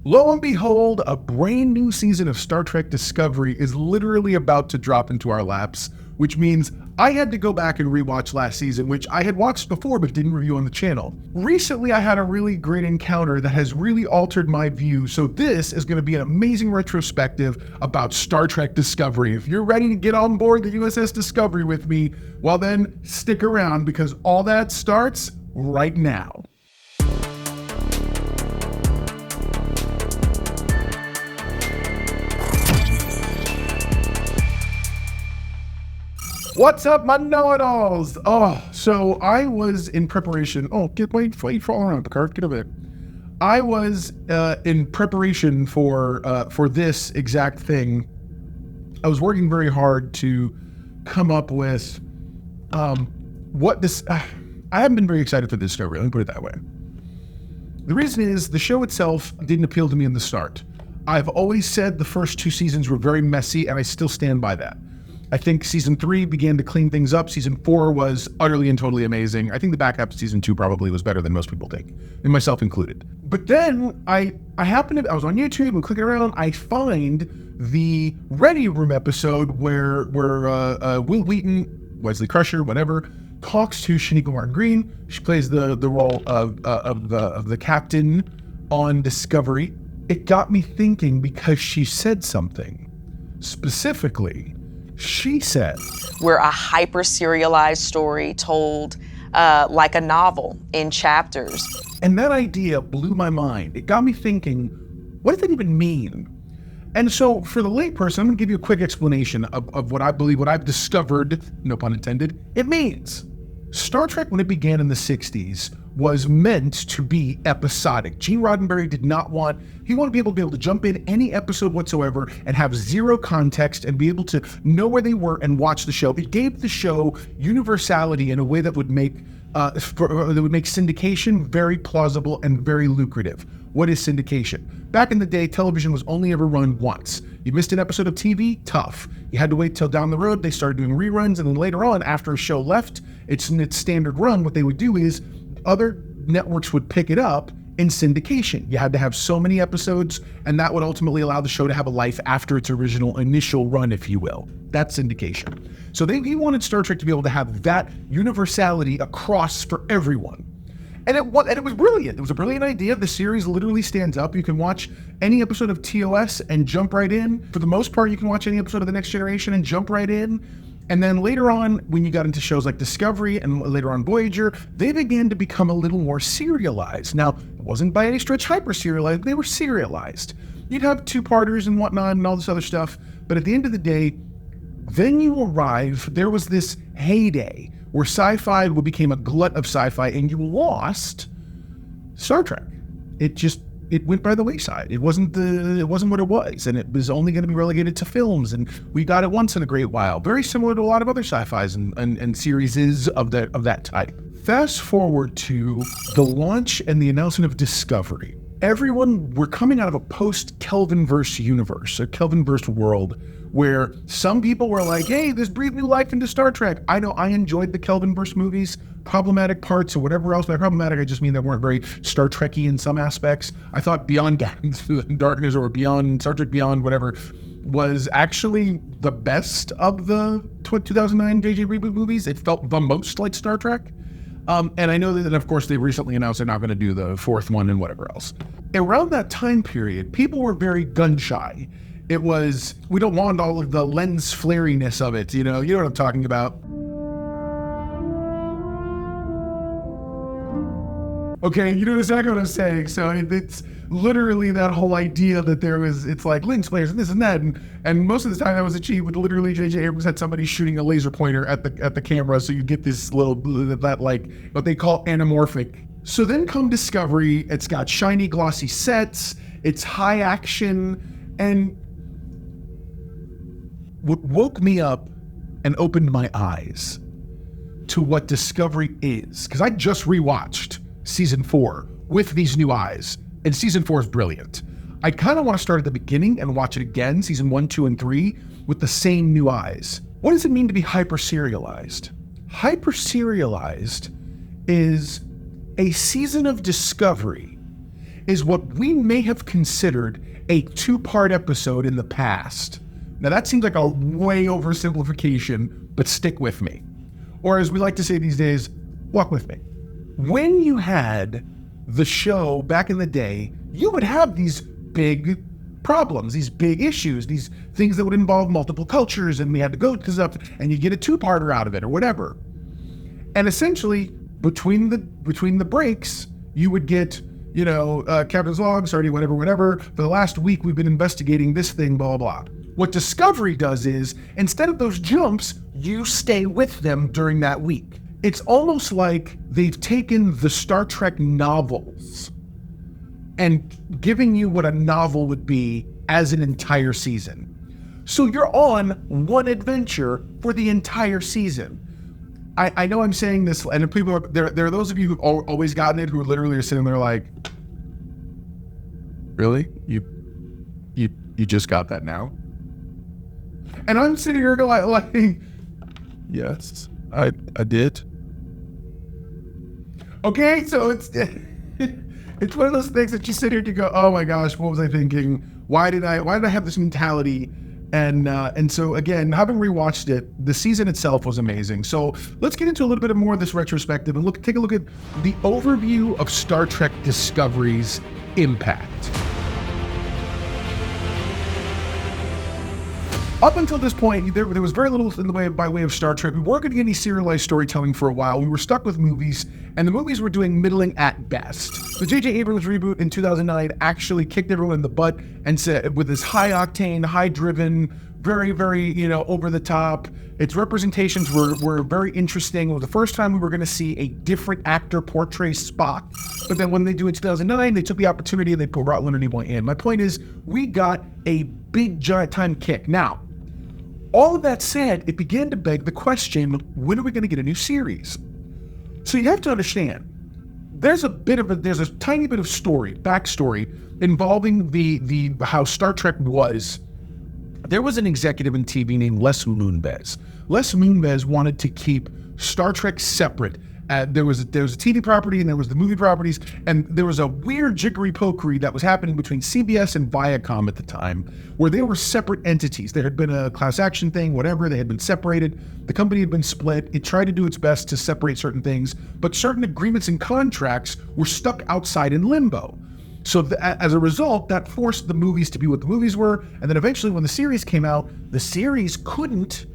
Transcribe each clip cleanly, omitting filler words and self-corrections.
Lo and behold, a brand new season of Star Trek Discovery is literally about to drop into our laps, which means I had to go back and rewatch last season, which I had watched before but didn't review on the channel. Recently, I had a really great encounter that has really altered my view, so this is going to be an amazing retrospective about Star Trek Discovery. If you're ready to get on board the USS Discovery with me, well then, stick around because all that starts right now. What's up, my know-it-alls? So I was in preparation. Wait, fall around, Picard, get over there. I was in preparation for this exact thing. I was working very hard to come up with what this. I haven't been very excited for this Discovery. Let me put it that way. The reason is the show itself didn't appeal to me in the start. I've always said the first two seasons were very messy, and I still stand by that. I think season 3 began to clean things up. Season 4 was utterly and totally amazing. I think the back half of season 2 probably was better than most people think, and myself included. But then I happened to, I was on YouTube and clicking around, I find the Ready Room episode where Will Wheaton, Wesley Crusher, whatever, talks to Shaniqua Martin Green. She plays the role of the captain on Discovery. It got me thinking because she said something. Specifically, she said, "We're a hyper-serialized story told like a novel in chapters." And that idea blew my mind. It got me thinking, what does that even mean? And so for the layperson, I'm going to give you a quick explanation of what I believe, what I've discovered, no pun intended, it means. Star Trek, when it began in the 60s, was meant to be episodic. Gene Roddenberry he wanted people to be able to jump in any episode whatsoever and have zero context and be able to know where they were and watch the show. It gave the show universality in a way that would make syndication very plausible and very lucrative. What is syndication? Back in the day, television was only ever run once. You missed an episode of TV? Tough. You had to wait till down the road, they started doing reruns, and then later on, after a show left its standard run, what they would do is other networks would pick it up in syndication. You had to have so many episodes, and that would ultimately allow the show to have a life after its original initial run, if you will. That's syndication. So he wanted Star Trek to be able to have that universality across for everyone. And it was brilliant. It was a brilliant idea. The series literally stands up. You can watch any episode of TOS and jump right in. For the most part, you can watch any episode of The Next Generation and jump right in. And then later on, when you got into shows like Discovery and later on Voyager, they began to become a little more serialized. Now, it wasn't by any stretch hyper-serialized, they were serialized. You'd have two-parters and whatnot and all this other stuff, but at the end of the day, then you arrive, there was this heyday where sci-fi became a glut of sci-fi and you lost Star Trek. It went by the wayside. It wasn't what it was, and it was only going to be relegated to films, and we got it once in a great while. Very similar to a lot of other sci-fis and series of that type. Fast forward to the launch and the announcement of Discovery. We're coming out of a post-Kelvinverse universe, a Kelvinverse world, where some people were like, hey, this breathed new life into Star Trek. I know I enjoyed the Kelvinverse movies, problematic parts or whatever else. By problematic, I just mean they weren't very Star Trek-y in some aspects. I thought Beyond Darkness or Beyond Star Trek Beyond, whatever, was actually the best of the 2009 JJ reboot movies. It felt the most like Star Trek. And I know that, of course, they recently announced they're not going to do the fourth one and whatever else. Around that time period, people were very gun-shy. It was, we don't want all of the lens flariness of it, you know what I'm talking about. Okay, you know exactly what I'm saying. So it's literally that whole idea that it's like lens flares and this and that, and most of the time that was achieved with literally J.J. Abrams had somebody shooting a laser pointer at the camera, so you get this little, that like, what they call anamorphic. So then come Discovery, it's got shiny, glossy sets, it's high action, and what woke me up and opened my eyes to what Discovery is, because I just rewatched season 4 with these new eyes, and season 4 is brilliant. I kind of want to start at the beginning and watch it again, season 1, 2, and 3, with the same new eyes. What does it mean to be hyper-serialized? Hyper-serialized is a season of Discovery is what we may have considered a 2-part episode in the past. Now that seems like a way oversimplification, but stick with me. Or as we like to say these days, walk with me. When you had the show back in the day, you would have these big problems, these big issues, these things that would involve multiple cultures, and we had to go to stuff, and you get a 2-parter out of it or whatever. And essentially, between the breaks, you would get, Captain's Log, sorry, whatever. For the last week, we've been investigating this thing, blah, blah, blah. What Discovery does is, instead of those jumps, you stay with them during that week. It's almost like they've taken the Star Trek novels and giving you what a novel would be as an entire season. So you're on one adventure for the entire season. I know I'm saying this, and people are, there are those of you who've always gotten it, who literally are sitting there like, really? You just got that now? And I'm sitting here going like, yes, I did. Okay, so it's one of those things that you sit here to go, oh my gosh, what was I thinking? Why did I have this mentality? And so again, having rewatched it, the season itself was amazing. So let's get into a little bit more of this retrospective and take a look at the overview of Star Trek Discovery's impact. Up until this point, there was very little in the way by way of Star Trek. We weren't going to get any serialized storytelling for a while. We were stuck with movies, and the movies were doing middling at best. The J.J. Abrams reboot in 2009 actually kicked everyone in the butt and said, with this high-octane, high-driven, very, very, over the top. Its representations were very interesting. It was the first time we were going to see a different actor portray Spock. But then when they do it in 2009, they took the opportunity and they brought Leonard Nimoy in. My point is, we got a big, giant time kick. Now, all of that said, it began to beg the question, when are we going to get a new series? So you have to understand, there's a tiny bit of backstory involving the how Star Trek was. There was an executive in TV named Les Moonves. Les Moonves wanted to keep Star Trek separate. There was a TV property and there was the movie properties, and there was a weird jiggery-pokery that was happening between CBS and Viacom at the time, where they were separate entities. There had been a class action thing, whatever, they had been separated. The company had been split. It tried to do its best to separate certain things, but certain agreements and contracts were stuck outside in limbo. So as a result, that forced the movies to be what the movies were, and then eventually when the series came out, the series couldn't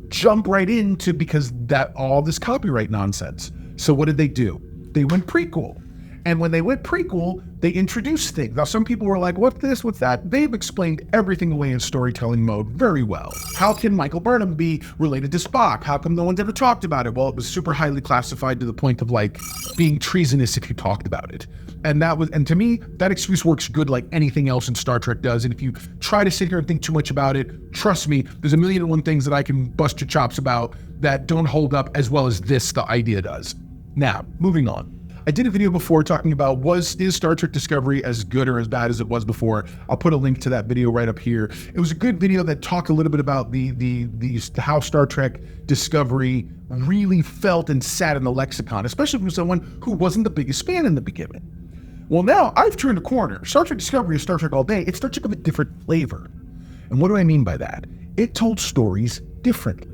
jump right into because that all this copyright nonsense. So what did they do? They went prequel. And when they went prequel, they introduced things. Now, some people were like, what's this, what's that? They've explained everything away in storytelling mode very well. How can Michael Burnham be related to Spock? How come no one's ever talked about it? Well, it was super highly classified to the point of like being treasonous if you talked about it. And to me, that excuse works good like anything else in Star Trek does. And if you try to sit here and think too much about it, trust me, there's a million and one things that I can bust your chops about that don't hold up as well as the idea does. Now, moving on. I did a video before talking about is Star Trek Discovery as good or as bad as it was before. I'll put a link to that video right up here. It was a good video that talked a little bit about the how Star Trek Discovery really felt and sat in the lexicon, especially from someone who wasn't the biggest fan in the beginning. Well, now I've turned a corner. Star Trek Discovery is Star Trek all day. It's Star Trek of a different flavor. And what do I mean by that? It told stories differently.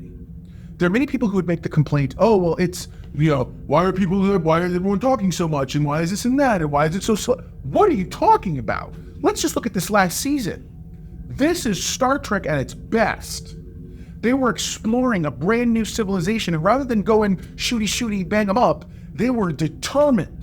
There are many people who would make the complaint, oh, well, it's, why is everyone talking so much? And why is this and that? And why is it so slow? What are you talking about? Let's just look at this last season. This is Star Trek at its best. They were exploring a brand new civilization, and rather than going shooty, bang them up, they were determined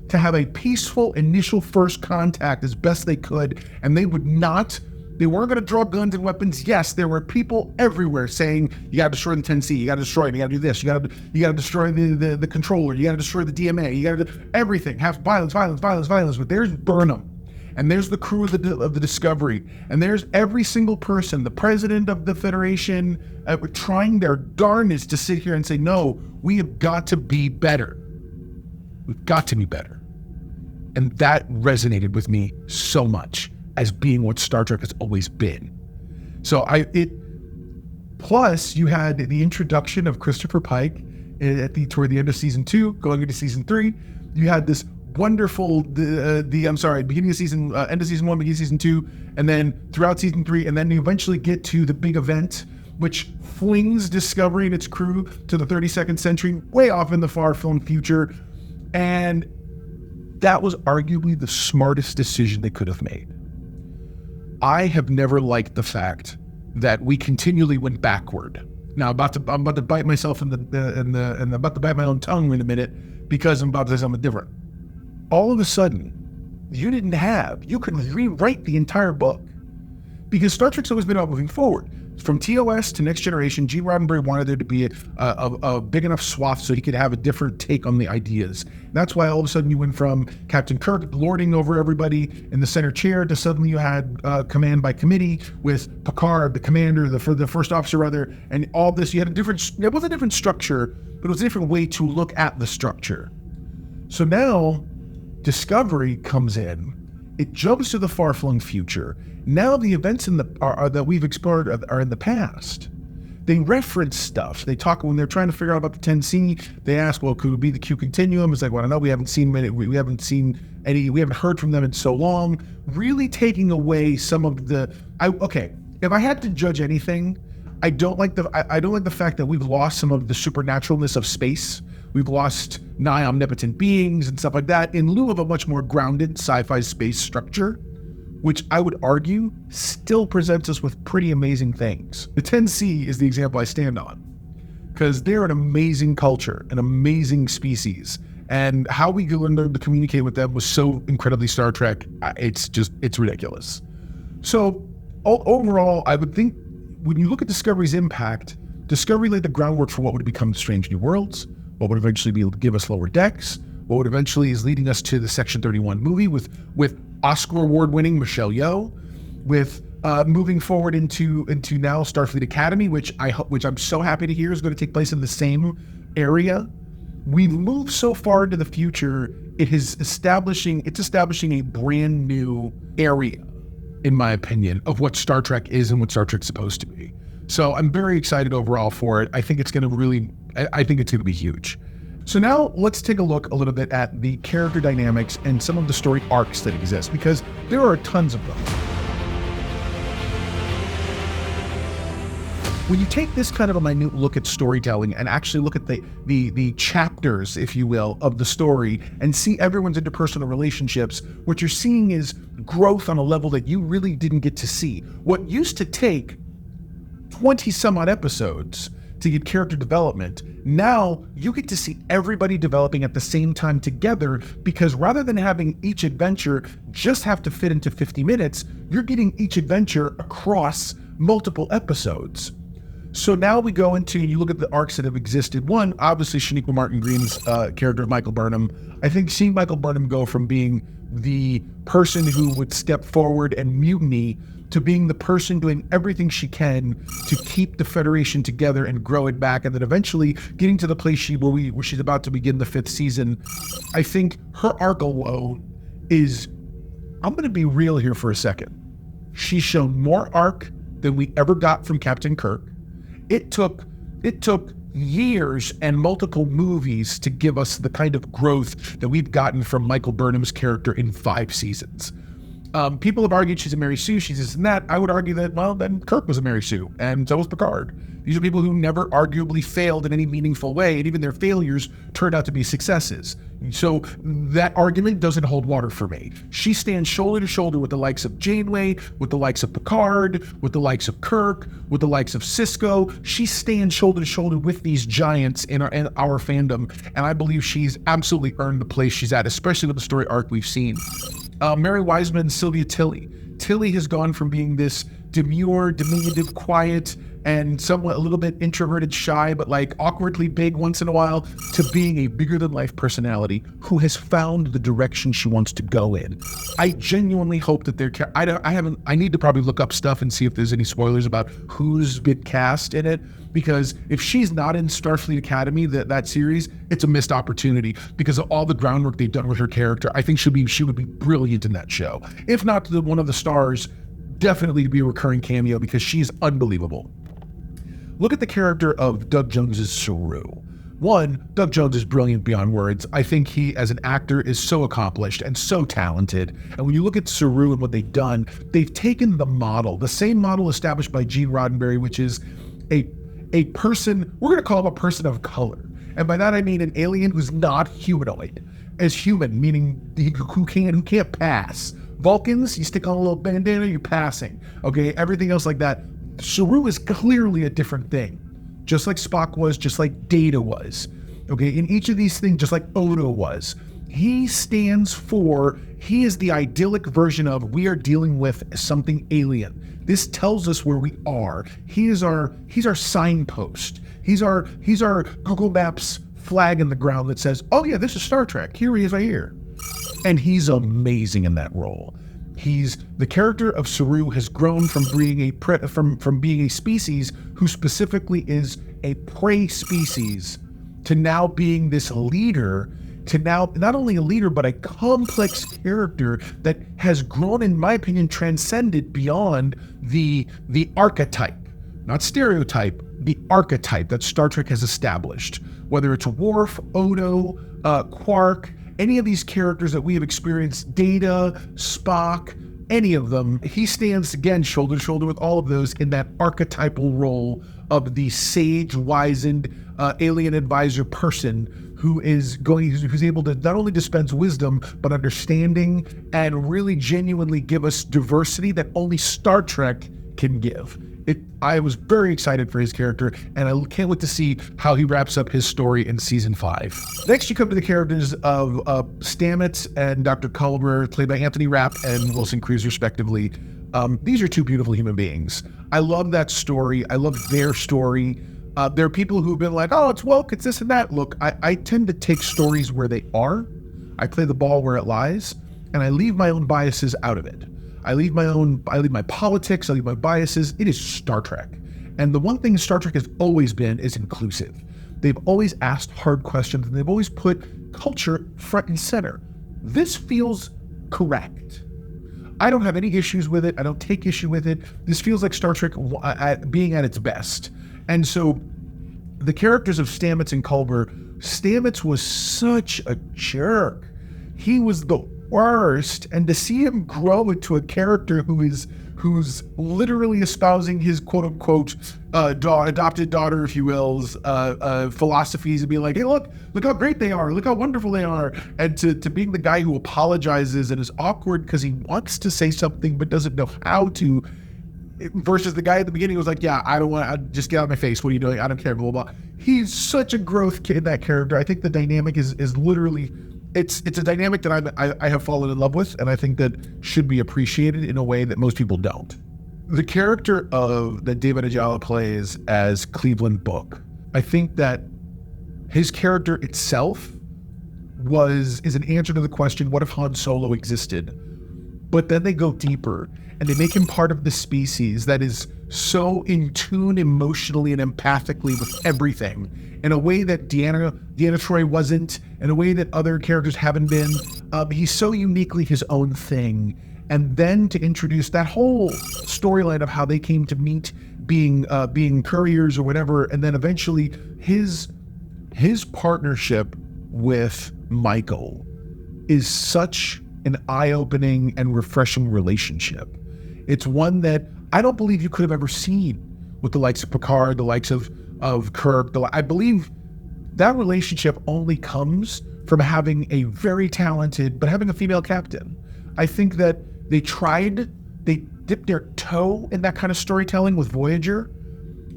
to have a peaceful initial first contact as best they could, and they weren't going to draw guns and weapons. Yes, there were people everywhere saying, you got to destroy the 10C, you got to destroy it, you got to do this, you got to destroy the controller, you got to destroy the DMA, you got to do everything, have violence. But there's Burnham, and there's the crew of the Discovery, and there's every single person, the president of the Federation, trying their darndest to sit here and say, no, we have got to be better. We've got to be better. And that resonated with me so much as being what Star Trek has always been. Plus you had the introduction of Christopher Pike toward the end of season 2, going into season 3. You had this wonderful, beginning of season, end of season 1, beginning of season 2, and then throughout season 3, and then you eventually get to the big event, which flings Discovery and its crew to the 32nd century, way off in the far-flung future. And that was arguably the smartest decision they could have made. I have never liked the fact that we continually went backward. Now, I'm about to bite myself and I'm about to bite my own tongue in a minute because I'm about to say something different. All of a sudden, you could rewrite the entire book, because Star Trek's always been about moving forward. From TOS to Next Generation, Gene Roddenberry wanted there to be a big enough swath so he could have a different take on the ideas. That's why all of a sudden you went from Captain Kirk lording over everybody in the center chair to suddenly you had command by committee with Picard, the commander, the first officer rather, and all this. You had it was a different structure, but it was a different way to look at the structure. So now Discovery comes in. It jumps to the far-flung future. Now the events that we've explored are in the past. They reference stuff. They talk when they're trying to figure out about the 10C. They ask, "Well, could it be the Q continuum?" It's like, "Well, I know we haven't seen many. We haven't heard from them in so long." Really taking away some of the. If I had to judge anything, I don't like the fact that we've lost some of the supernaturalness of space. We've lost nigh omnipotent beings and stuff like that in lieu of a much more grounded sci-fi space structure, which I would argue still presents us with pretty amazing things. The 10C is the example I stand on, because they're an amazing culture, an amazing species, and how we learned to communicate with them was so incredibly Star Trek. It's ridiculous. So overall, I would think when you look at Discovery's impact, Discovery laid the groundwork for what would become Strange New Worlds, what would eventually give us Lower Decks, what would eventually is leading us to the Section 31 movie with Oscar award-winning Michelle Yeoh, with moving forward into now Starfleet Academy, which I'm so happy to hear is going to take place in the same area. We've moved so far into the future, it's establishing a brand new area, in my opinion, of what Star Trek is and what Star Trek's supposed to be. So I'm very excited overall for it. I think it's going to be huge. So now let's take a look a little bit at the character dynamics and some of the story arcs that exist, because there are tons of them. When you take this kind of a minute look at storytelling and actually look at the chapters, if you will, of the story and see everyone's interpersonal relationships, what you're seeing is growth on a level that you really didn't get to see. What used to take 20 some odd episodes to get character development, now you get to see everybody developing at the same time together, because rather than having each adventure just have to fit into 50 minutes, you're getting each adventure across multiple episodes. So now we go into, you look at the arcs that have existed. One, obviously Shaniqua Martin Green's character of Michael Burnham. I think seeing Michael Burnham go from being the person who would step forward and mutiny to being the person doing everything she can to keep the Federation together and grow it back, and then eventually getting to the place where she's about to begin the 5th season. I think her arc alone is, I'm going to be real here for a second. She's shown more arc than we ever got from Captain Kirk. It took years and multiple movies to give us the kind of growth that we've gotten from Michael Burnham's character in 5 seasons. People have argued she's a Mary Sue, she's this and that. I would argue that, well, then Kirk was a Mary Sue, and so was Picard. These are people who never arguably failed in any meaningful way, and even their failures turned out to be successes. So that argument doesn't hold water for me. She stands shoulder to shoulder with the likes of Janeway, with the likes of Picard, with the likes of Kirk, with the likes of Sisko. She stands shoulder to shoulder with these giants in our fandom, and I believe she's absolutely earned the place she's at, especially with the story arc we've seen. Mary Wiseman, Sylvia Tilly. Tilly has gone from being this demure, diminutive, quiet, and somewhat a little bit introverted, shy, but like awkwardly big once in a while, to being a bigger than life personality who has found the direction she wants to go in. I genuinely hope that I need to probably look up stuff and see if there's any spoilers about who's been cast in it, because if she's not in Starfleet Academy, that series, it's a missed opportunity because of all the groundwork they've done with her character. I think she would be brilliant in that show. If not one of the stars, definitely to be a recurring cameo, because she's unbelievable. Look at the character of Doug Jones's Saru. One, Doug Jones is brilliant beyond words. I think he, as an actor, is so accomplished and so talented. And when you look at Saru and what they've done, they've taken the model, the same model established by Gene Roddenberry, which is a person, we're going to call him a person of color. And by that I mean an alien who's not humanoid. As human, meaning who can't pass. Vulcans, you stick on a little bandana, you're passing. Okay, everything else like that. Saru is clearly a different thing. Just like Spock was, just like Data was. Okay, in each of these things, just like Odo was. He stands for, he is the idyllic version of, we are dealing with something alien. This tells us where we are. He's our signpost. He's our Google Maps flag in the ground that says, oh yeah, this is Star Trek. Here he is right here. And he's amazing in that role. The character of Saru has grown from being from being a species who specifically is a prey species to now being this leader, to now not only a leader, but a complex character that has grown, in my opinion, transcended beyond the archetype, not stereotype, the archetype that Star Trek has established. Whether it's Worf, Odo, Quark, any of these characters that we have experienced, Data, Spock, any of them, he stands again shoulder to shoulder with all of those in that archetypal role of the sage, wizened, alien advisor person who's able to not only dispense wisdom, but understanding and really genuinely give us diversity that only Star Trek can give. I was very excited for his character, and I can't wait to see how he wraps up his story in season 5. Next, you come to the characters of Stamets and Dr. Culber, played by Anthony Rapp and Wilson Cruz, respectively. These are two beautiful human beings. I love that story. I love their story. There are people who've been like, oh, it's woke, it's this and that. Look, I tend to take stories where they are. I play the ball where it lies, and I leave my own biases out of it. I leave my politics, I leave my biases. It is Star Trek. And the one thing Star Trek has always been is inclusive. They've always asked hard questions, and they've always put culture front and center. This feels correct. I don't have any issues with it. I don't take issue with it. This feels like Star Trek being at its best. And so the characters of Stamets and Culber, Stamets was such a jerk. He was the worst, and to see him grow into a character who's literally espousing his quote-unquote adopted daughter, if you will's philosophies, and be like, hey, look how great they are, look how wonderful they are, and to being the guy who apologizes and is awkward because he wants to say something but doesn't know how to, versus the guy at the beginning who was like, yeah, I don't want, just get out of my face, what are you doing, I don't care, blah, blah, blah. He's such a growth kid in that character. I think the dynamic is literally, it's a dynamic that I have fallen in love with, and I think that should be appreciated in a way that most people don't. The character that David Ajala plays as Cleveland Book, I think that his character itself is an answer to the question, what if Han Solo existed? But then they go deeper, and they make him part of the species that is so in tune emotionally and empathically with everything, in a way that Deanna Troi wasn't, in a way that other characters haven't been. He's so uniquely his own thing. And then to introduce that whole storyline of how they came to meet, being couriers or whatever, and then eventually his partnership with Michael is such an eye-opening and refreshing relationship. It's one that I don't believe you could have ever seen with the likes of Picard, the likes of Kirk. I believe that relationship only comes from having a very talented, but having a female captain. I think that they dipped their toe in that kind of storytelling with Voyager,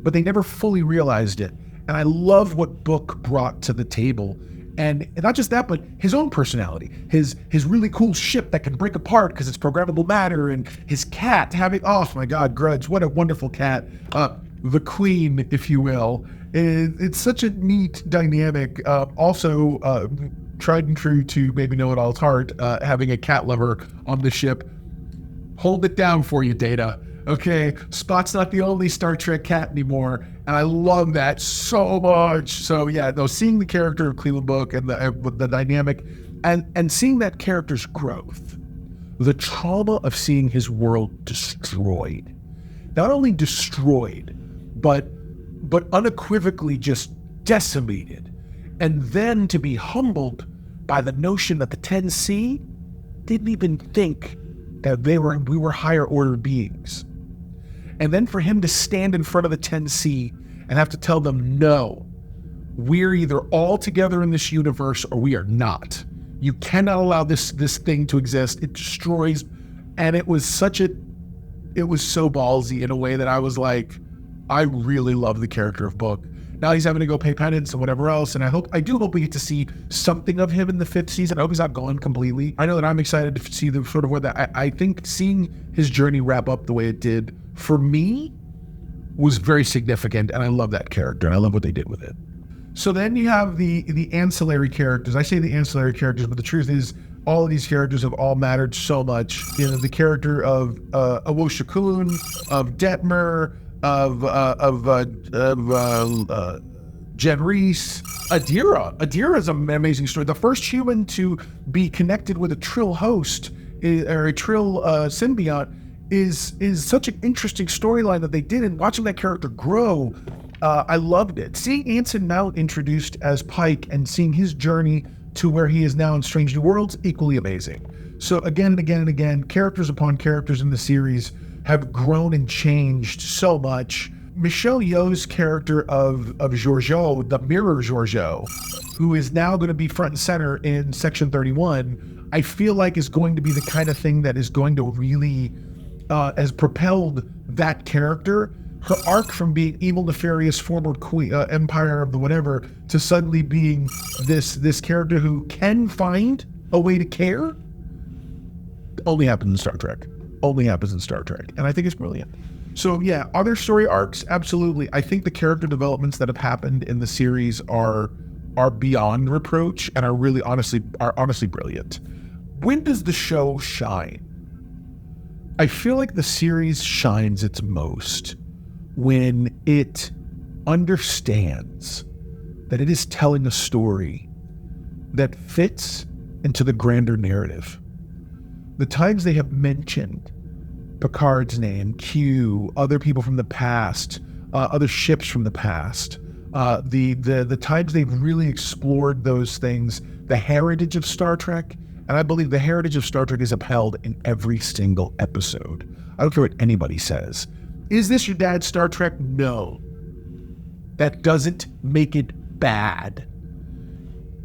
but they never fully realized it. And I love what Book brought to the table. And not just that, but his own personality, his really cool ship that can break apart because it's programmable matter, and his cat having, oh my God, Grudge, what a wonderful cat. The queen, if you will. It's such a neat dynamic. Also, tried and true to Baby Know-It-All's heart, having a cat lover on the ship. Hold it down for you, Data. Okay, Spot's not the only Star Trek cat anymore, and I love that so much. So yeah, no, seeing the character of Cleveland Book and the dynamic, and seeing that character's growth, the trauma of seeing his world destroyed, not only destroyed, but unequivocally just decimated, And then to be humbled by the notion that the 10C didn't even think that we were higher order beings. And then for him to stand in front of the 10C and have to tell them, no, we're either all together in this universe or we are not. You cannot allow this thing to exist. It destroys. And it was so ballsy in a way that I was like, I really love the character of Book. Now he's having to go pay penance and whatever else. And I do hope we get to see something of him in the 5th season. I hope he's not gone completely. I know that I'm excited to see the sort of where I think seeing his journey wrap up the way it did for me was very significant. And I love that character and I love what they did with it. So then you have the ancillary characters. I say the ancillary characters, but the truth is all of these characters have all mattered so much. You know, the character of Awoshakun, of Detmer, of Jen Reese, Adira. Adira is an amazing story. The first human to be connected with a Trill host or a Trill symbiote is such an interesting storyline that they did, and watching that character grow, I loved it. Seeing Anson Mount introduced as Pike and seeing his journey to where he is now in Strange New Worlds, equally amazing. So again and again and again, characters upon characters in the series have grown and changed so much. Michelle Yeoh's character of Georgiou, the mirror Georgiou, who is now going to be front and center in Section 31, I feel like is going to be the kind of thing that is going to really has propelled that character. Her arc from being evil, nefarious, former queen, empire of the whatever, to suddenly being this character who can find a way to care, only happens in Star Trek. Only happens in Star Trek. And I think it's brilliant. So yeah, other story arcs, absolutely. I think the character developments that have happened in the series are beyond reproach and are honestly brilliant. When does the show shine? I feel like the series shines its most when it understands that it is telling a story that fits into the grander narrative. The times they have mentioned Picard's name, Q, other people from the past, other ships from the past, the times they've really explored those things, the heritage of Star Trek, and I believe the heritage of Star Trek is upheld in every single episode. I don't care what anybody says. Is this your dad's Star Trek? No. That doesn't make it bad.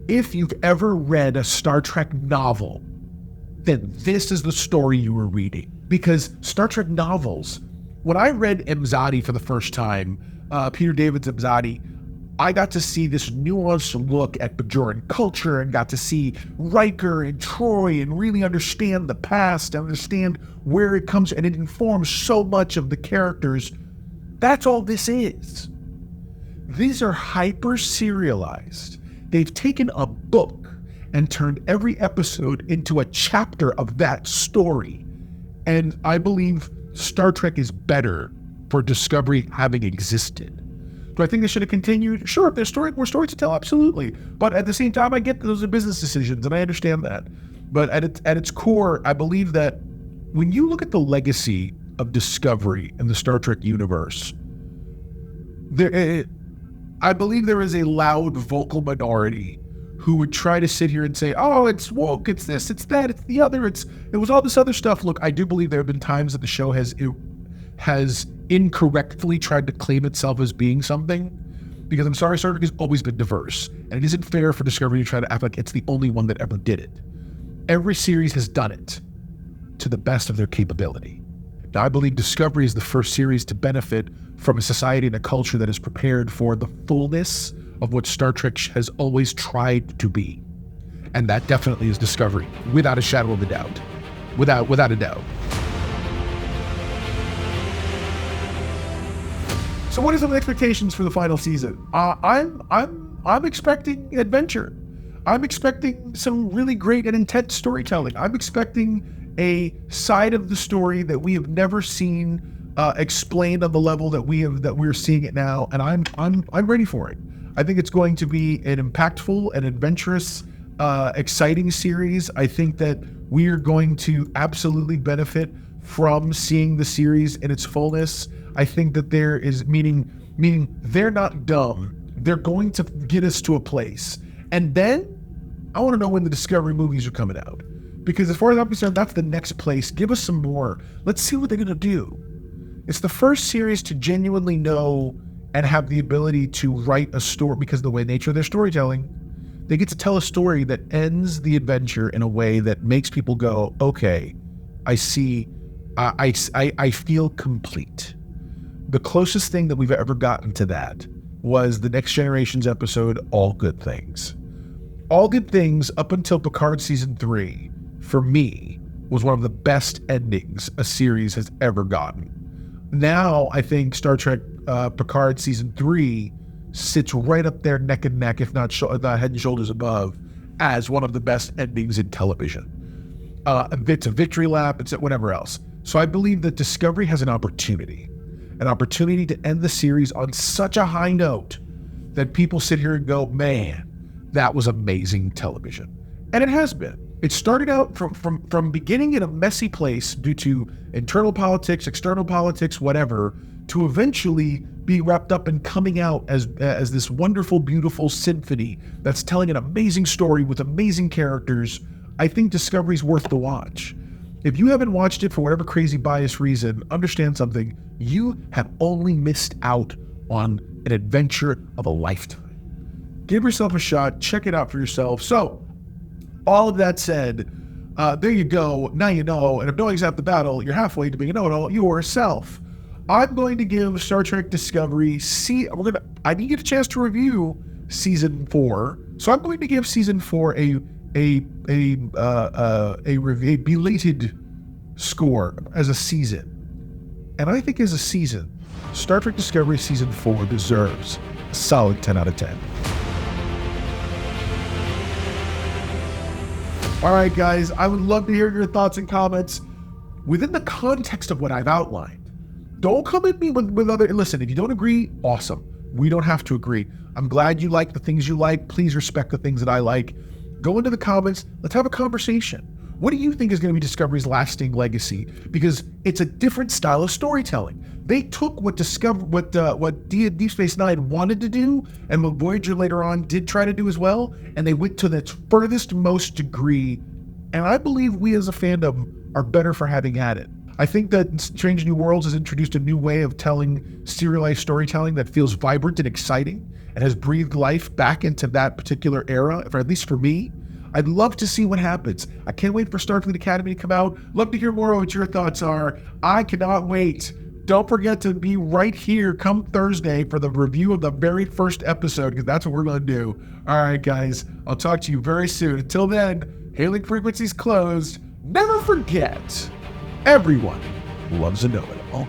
If you've ever read a Star Trek novel, then this is the story you were reading. Because Star Trek novels, when I read Imzadi for the first time, Peter David's Imzadi, I got to see this nuanced look at Bajoran culture and got to see Riker and Troy and really understand the past, understand where it comes, and it informs so much of the characters. That's all this is. These are hyper serialized. They've taken a book and turned every episode into a chapter of that story. And I believe Star Trek is better for Discovery having existed. Do I think they should have continued? Sure, if there's more stories to tell, absolutely. But at the same time, I get those are business decisions, and I understand that. But at its core, I believe that when you look at the legacy of Discovery in the Star Trek universe, I believe there is a loud vocal minority who would try to sit here and say, oh, it's woke, it's this, it's that, it's the other, it was all this other stuff. Look, I do believe there have been times that the show has incorrectly tried to claim itself as being something, because I'm sorry, Star Trek has always been diverse, and it isn't fair for Discovery to try to act like it's the only one that ever did it. Every series has done it to the best of their capability. Now, I believe Discovery is the first series to benefit from a society and a culture that is prepared for the fullness of what Star Trek has always tried to be. And that definitely is Discovery, without a shadow of a doubt. Without a doubt. So what are some expectations for the final season? I'm expecting adventure. I'm expecting some really great and intense storytelling. I'm expecting a side of the story that we have never seen explained on the level that we're seeing it now, and I'm ready for it. I think it's going to be an impactful and adventurous, exciting series. I think that we are going to absolutely benefit from seeing the series in its fullness. I think that there is meaning they're not dumb. They're going to get us to a place. And then I want to know when the Discovery movies are coming out. Because as far as I'm concerned, that's the next place. Give us some more. Let's see what they're going to do. It's the first series to genuinely know and have the ability to write a story, because of the way nature of their storytelling, they get to tell a story that ends the adventure in a way that makes people go, okay, I see, I feel complete. The closest thing that we've ever gotten to that was the Next Generation's episode, All Good Things. All Good Things, up until Picard Season 3, for me, was one of the best endings a series has ever gotten. Now, I think Star Trek Picard Season 3 sits right up there neck and neck, if not head and shoulders above, as one of the best endings in television. It's a victory lap, it's whatever else. So I believe that Discovery has an opportunity to end the series on such a high note that people sit here and go, man, that was amazing television. And it has been. It started out from beginning in a messy place due to internal politics, external politics, whatever, to eventually be wrapped up and coming out as this wonderful, beautiful symphony that's telling an amazing story with amazing characters. I think Discovery's worth the watch. If you haven't watched it for whatever crazy biased reason, understand something. You have only missed out on an adventure of a lifetime. Give yourself a shot. Check it out for yourself. So, all of that said, there you go. Now you know. And if knowing's half the battle, you're halfway to being a know-it-all yourself. I'm going to give Star Trek Discovery. I didn't get a chance to review season 4, so I'm going to give season 4 a belated score as a season. And I think as a season, Star Trek Discovery season 4 deserves a solid 10 out of 10. All right, guys, I would love to hear your thoughts and comments within the context of what I've outlined. Don't come at me with other... Listen, if you don't agree, awesome. We don't have to agree. I'm glad you like the things you like. Please respect the things that I like. Go into the comments. Let's have a conversation. What do you think is going to be Discovery's lasting legacy? Because it's a different style of storytelling. They took what Deep Space Nine wanted to do, and what Voyager later on did try to do as well, and they went to the furthest most degree. And I believe we as a fandom are better for having had it. I think that Strange New Worlds has introduced a new way of telling serialized storytelling that feels vibrant and exciting and has breathed life back into that particular era, or at least for me. I'd love to see what happens. I can't wait for Starfleet Academy to come out. Love to hear more of what your thoughts are. I cannot wait. Don't forget to be right here come Thursday for the review of the very first episode, because that's what we're going to do. All right, guys. I'll talk to you very soon. Until then, hailing frequencies closed. Never forget, everyone loves a know-it-all.